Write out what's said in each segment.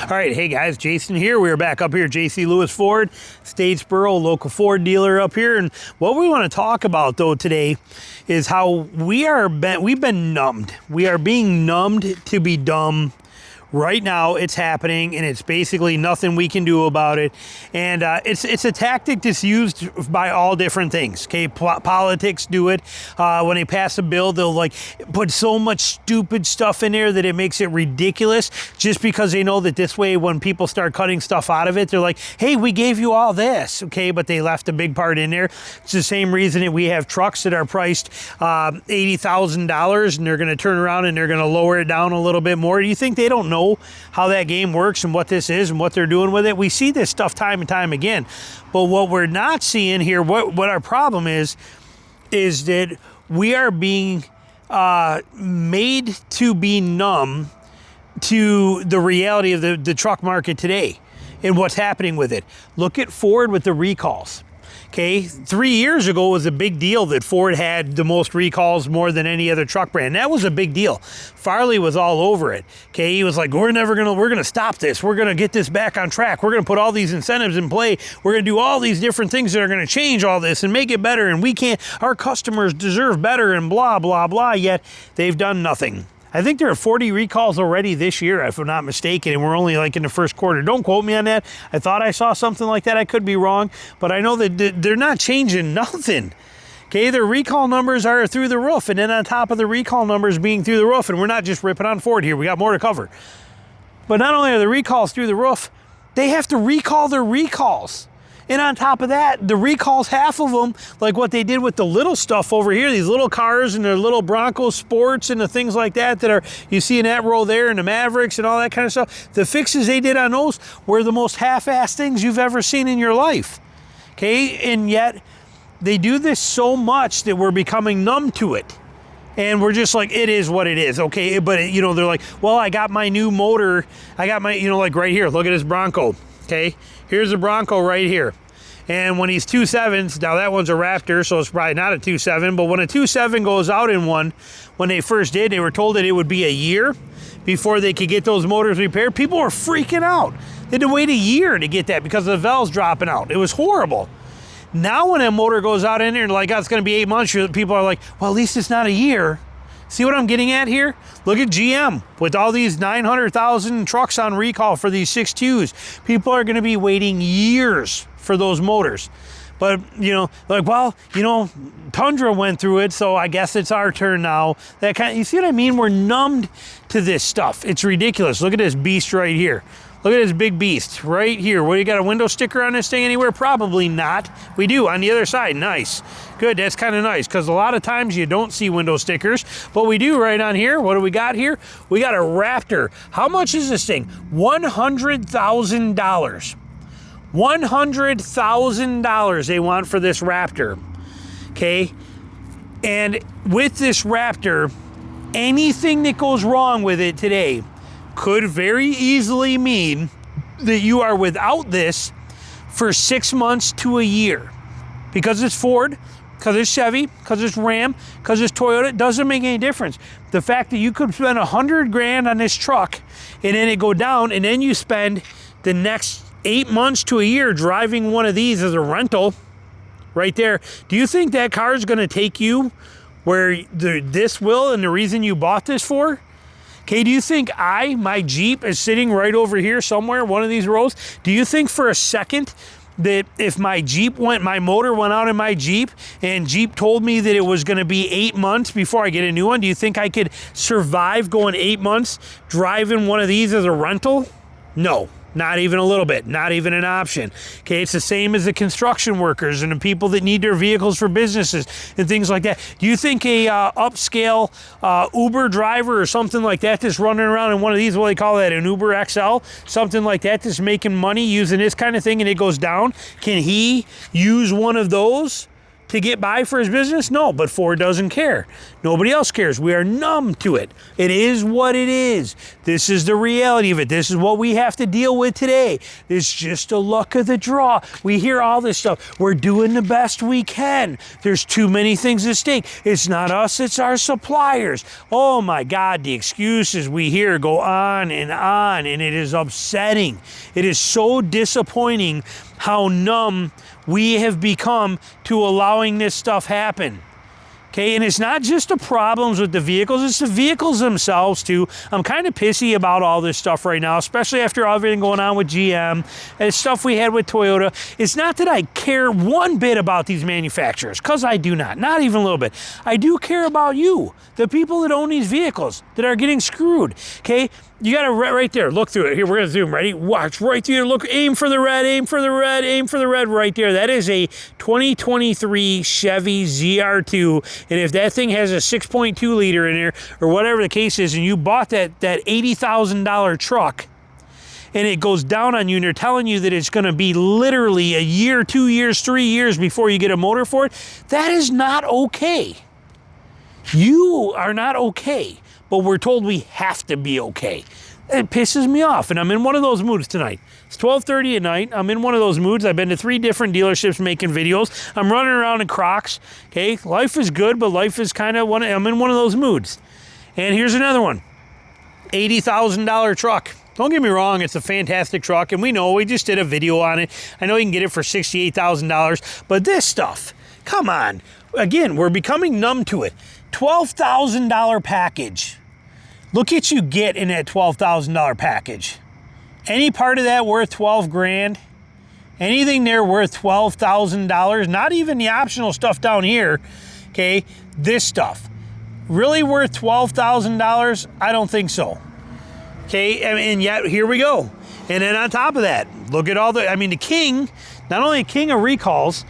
All right, hey guys, Jason here. We're back up here, J.C. Lewis Ford, Statesboro, local Ford dealer up here. And what we want to talk about though today is how we've been numbed. We are being numbed to be dumb. Right now, it's happening, and it's basically nothing we can do about it. And it's a tactic that's used by all different things. Okay, politics do it. When they pass a bill, they'll like put so much stupid stuff in there that it makes it ridiculous. Just because they know that this way, when people start cutting stuff out of it, they're like, "Hey, we gave you all this." Okay, but they left a big part in there. It's the same reason that we have trucks that are priced $80,000, and they're going to turn around and they're going to lower it down a little bit more. Do you think they don't know how that game works and what this is and what they're doing with it? We see this stuff time and time again. But what we're not seeing here, what our problem is that we are being made to be numb to the reality of the truck market today and what's happening with it. Look at Ford with the recalls. Okay, 3 years ago was a big deal that Ford had the most recalls more than any other truck brand. That was a big deal. Farley was all over it. Okay, he was like, we're gonna stop this. We're gonna get this back on track. We're gonna put all these incentives in play. We're gonna do all these different things that are gonna change all this and make it better. And our customers deserve better and blah, blah, blah. Yet they've done nothing. I think there are 40 recalls already this year, if I'm not mistaken, and we're only like in the first quarter. Don't quote me on that. I thought I saw something like that. I could be wrong, but I know that they're not changing nothing. Okay, their recall numbers are through the roof, and then on top of the recall numbers being through the roof, and we're not just ripping on Ford here, we got more to cover. But not only are the recalls through the roof, they have to recall their recalls. And on top of that, the recalls, half of them, like what they did with the little stuff over here, these little cars and their little Bronco Sports and the things like that you see in that row there, and the Mavericks and all that kind of stuff. The fixes they did on those were the most half-assed things you've ever seen in your life. Okay, and yet they do this so much that we're becoming numb to it. And we're just like, it is what it is, okay? But, they're like, well, I got my new motor. I got my, like right here, look at this Bronco, okay? Here's the Bronco right here. And when he's 2.7s, now that one's a Raptor, so it's probably not a 2.7, but when a 2.7 goes out in one, when they first did, they were told that it would be a year before they could get those motors repaired. People were freaking out. They had to wait a year to get that because the valves dropping out. It was horrible. Now when a motor goes out in there and like, oh, it's going to be 8 months, people are like, well, at least it's not a year. See what I'm getting at here? Look at GM with all these 900,000 trucks on recall for these 6.2s. People are going to be waiting years for those motors. But, Tundra went through it, so I guess it's our turn now. You see what I mean? We're numbed to this stuff. It's ridiculous. Look at this beast right here. Look at this big beast right here. What, you got a window sticker on this thing anywhere? Probably not. We do on the other side. Nice. Good, that's kind of nice, because a lot of times you don't see window stickers, but we do right on here. What do we got here? We got a Raptor. How much is this thing? $100,000. $100,000 they want for this Raptor, okay? And with this Raptor, anything that goes wrong with it today could very easily mean that you are without this for 6 months to a year. Because it's Ford, because it's Chevy, because it's Ram, because it's Toyota, it doesn't make any difference. The fact that you could spend $100,000 on this truck and then it go down, and then you spend the next 8 months to a year driving one of these as a rental right there. Do you think that car is going to take you where this will, and the reason you bought this for? Okay, do you think my Jeep is sitting right over here somewhere, one of these rows? Do you think for a second that if my motor went out in my Jeep, and Jeep told me that it was going to be 8 months before I get a new one, do you think I could survive going 8 months driving one of these as a rental? No. Not even a little bit, not even an option. Okay, it's the same as the construction workers and the people that need their vehicles for businesses and things like that. Do you think a upscale Uber driver or something like that that's running around in one of these, what do they call that, an Uber XL, something like that, that's making money using this kind of thing and it goes down, can he use one of those to get by for his business? No, but Ford doesn't care. Nobody else cares. We are numb to it. It is what it is. This is the reality of it. This is what we have to deal with today. It's just a luck of the draw. We hear all this stuff. We're doing the best we can. There's too many things at stake. It's not us, it's our suppliers. Oh my God, the excuses we hear go on, and it is upsetting. It is so disappointing how numb we have become to allowing this stuff happen. Okay, and it's not just the problems with the vehicles, it's the vehicles themselves too. I'm kind of pissy about all this stuff right now, especially after everything going on with GM and stuff we had with Toyota. It's not that I care one bit about these manufacturers, because I do not even a little bit. I do care about you, the people that own these vehicles that are getting screwed, okay? You got to right there, look through it. Here, we're going to zoom, ready? Watch right through, look, aim for the red, aim for the red, aim for the red right there. That is a 2023 Chevy ZR2, and if that thing has a 6.2 liter in there, or whatever the case is, and you bought that $80,000 truck, and it goes down on you, and they're telling you that it's going to be literally a year, 2 years, 3 years before you get a motor for it, that is not okay. You are not okay. But we're told we have to be okay. It pisses me off, and I'm in one of those moods tonight. It's 12:30 at night. I'm in one of those moods. I've been to 3 different dealerships making videos. I'm running around in Crocs. Okay, life is good, but life is kind of I'm in one of those moods. And here's another one: $80,000 truck. Don't get me wrong, it's a fantastic truck, and we just did a video on it. I know you can get it for $68,000, but this stuff, come on. Again, we're becoming numb to it. $12,000 package. Look at you get in that $12,000 package. Any part of that worth 12 grand? Anything there worth $12,000? Not even the optional stuff down here. Okay, this stuff. Really worth $12,000? I don't think so. Okay, and yet here we go. And then on top of that, look at all the king, not only a king of recalls,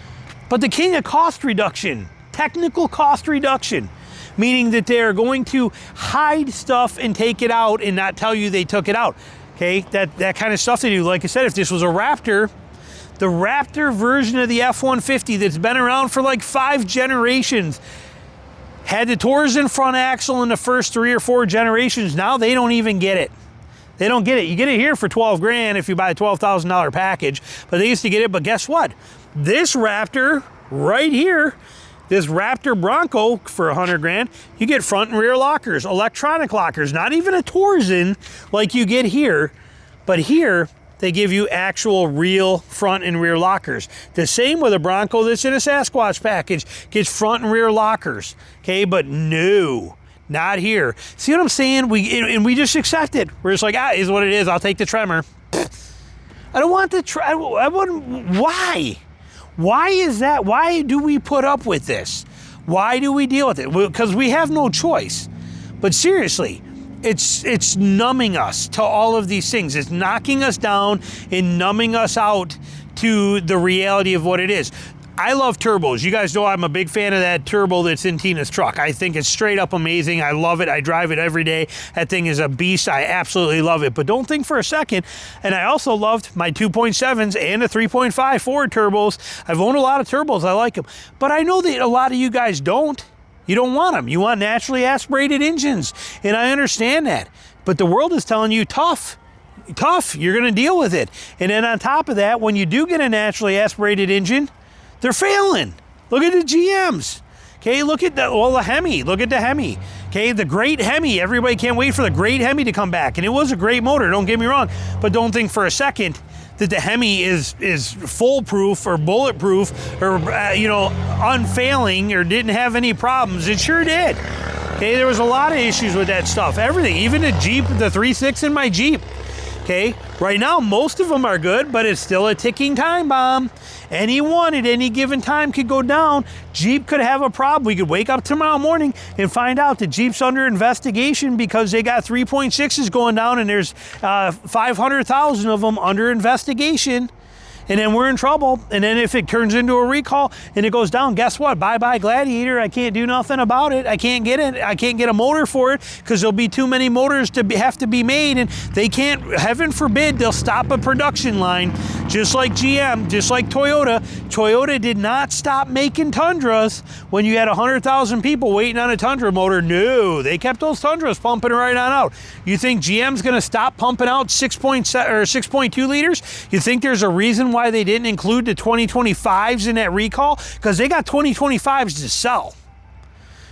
but the king of cost reduction, technical cost reduction. Meaning that they're going to hide stuff and take it out and not tell you they took it out. Okay, that kind of stuff they do. Like I said, if this was a Raptor, the Raptor version of the F-150 that's been around for like 5 generations, had the Torsen front axle in the first 3 or 4 generations. Now they don't even get it. They don't get it. You get it here for 12 grand if you buy a $12,000 package, but they used to get it. But guess what? This Raptor right here, this Raptor Bronco for 100 grand, you get front and rear lockers, electronic lockers, not even a Torsen like you get here, but here they give you actual real front and rear lockers. The same with a Bronco that's in a Sasquatch package, gets front and rear lockers, okay, but no, not here. See what I'm saying? We just accept it. We're just like, is what it is, I'll take the Tremor. I don't want the I wouldn't, why? Why is that? Why do we put up with this? Why do we deal with it? Because we have no choice. But seriously, it's numbing us to all of these things. It's knocking us down and numbing us out to the reality of what it is. I love turbos. You guys know I'm a big fan of that turbo that's in Tina's truck. I think it's straight up amazing. I love it. I drive it every day. That thing is a beast. I absolutely love it. But don't think for a second, and I also loved my 2.7s and the 3.5 Ford turbos. I've owned a lot of turbos. I like them. But I know that a lot of you guys don't. You don't want them. You want naturally aspirated engines. And I understand that. But the world is telling you tough, you're going to deal with it. And then on top of that, when you do get a naturally aspirated engine, they're failing. Look at the GMs. Okay, look at the Hemi. Look at the Hemi. Okay, the great Hemi. Everybody can't wait for the great Hemi to come back. And it was a great motor, don't get me wrong. But don't think for a second that the Hemi is foolproof or bulletproof or, unfailing or didn't have any problems. It sure did. Okay, there was a lot of issues with that stuff. Everything, even the Jeep, the 3.6 in my Jeep. Okay, right now most of them are good, but it's still a ticking time bomb. Anyone at any given time could go down. Jeep could have a problem. We could wake up tomorrow morning and find out that Jeep's under investigation because they got 3.6s going down and there's 500,000 of them under investigation. And then we're in trouble. And then if it turns into a recall and it goes down, guess what? Bye-bye Gladiator. I can't do nothing about it. I can't get it. I can't get a motor for it because there'll be too many motors to have to be made, and they can't, heaven forbid, they'll stop a production line. Just like GM, just like Toyota. Toyota did not stop making Tundras when you had 100,000 people waiting on a Tundra motor. No, they kept those Tundras pumping right on out. You think GM's going to stop pumping out 6.7 or 6.2 liters? You think there's a reason why they didn't include the 2025s in that recall? Because they got 2025s to sell.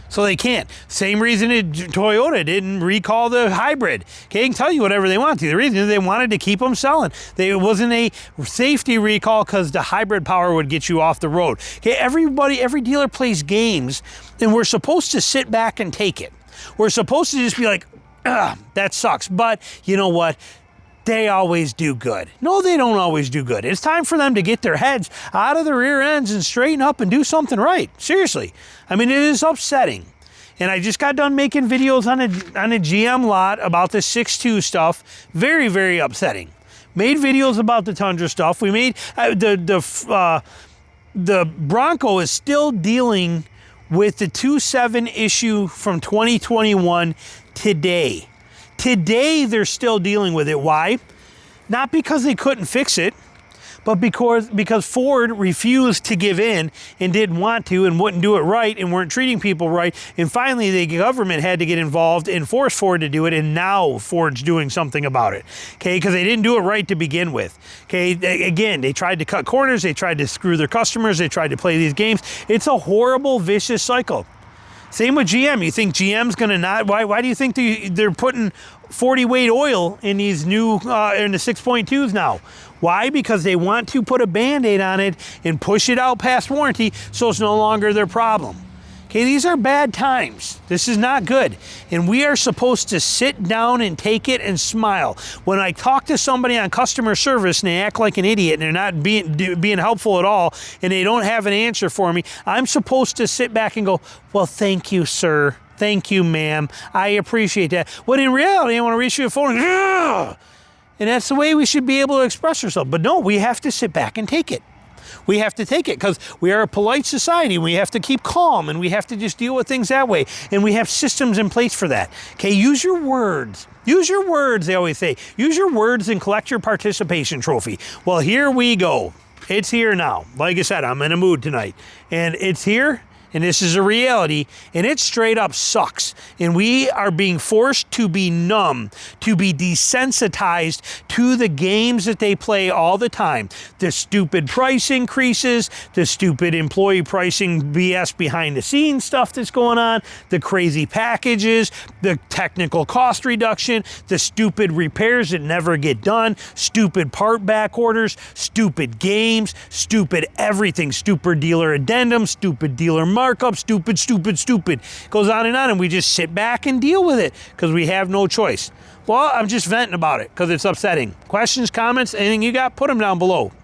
So they can't. Same reason Toyota didn't recall the hybrid. Okay, they can tell you whatever they want to. The reason is they wanted to keep them selling. It wasn't a safety recall because the hybrid power would get you off the road. Okay, every dealer plays games, and we're supposed to sit back and take it. We're supposed to just be like, that sucks. But you know what? They always do good. No, they don't always do good. It's time for them to get their heads out of their rear ends and straighten up and do something right. Seriously. I mean, it is upsetting. And I just got done making videos on a GM lot about the 6.2 stuff. Very, very upsetting. Made videos about the Tundra stuff. We made the Bronco is still dealing with the 2.7 issue from 2021 today. Today, they're still dealing with it. Why? Not because they couldn't fix it, but because Ford refused to give in and didn't want to and wouldn't do it right and weren't treating people right. And finally, the government had to get involved and force Ford to do it, and now Ford's doing something about it, okay? Because they didn't do it right to begin with, okay? Again, they tried to cut corners. They tried to screw their customers. They tried to play these games. It's a horrible, vicious cycle. Same with GM. You think GM's going to not? Why do you think they're putting 40 weight oil in these new in the 6.2s now? Why? Because they want to put a Band-Aid on it and push it out past warranty so it's no longer their problem. Okay, these are bad times. This is not good. And we are supposed to sit down and take it and smile. When I talk to somebody on customer service and they act like an idiot and they're not being helpful at all and they don't have an answer for me, I'm supposed to sit back and go, well, thank you, sir. Thank you, ma'am. I appreciate that. When in reality, I want to reach you a phone and that's the way we should be able to express ourselves. But no, we have to sit back and take it. We have to take it because we are a polite society. We have to keep calm and we have to just deal with things that way. And we have systems in place for that. Okay, use your words. Use your words, they always say. Use your words and collect your participation trophy. Well, here we go. It's here now. Like I said, I'm in a mood tonight. And it's here. And this is a reality, and it straight up sucks. And we are being forced to be numb, to be desensitized to the games that they play all the time. The stupid price increases, the stupid employee pricing BS behind the scenes stuff that's going on, the crazy packages, the technical cost reduction, the stupid repairs that never get done, stupid part back orders, stupid games, stupid everything, stupid dealer addendums, stupid dealer markup, stupid. Goes on, and we just sit back and deal with it because we have no choice. Well, I'm just venting about it because it's upsetting. Questions, comments, anything you got, put them down below.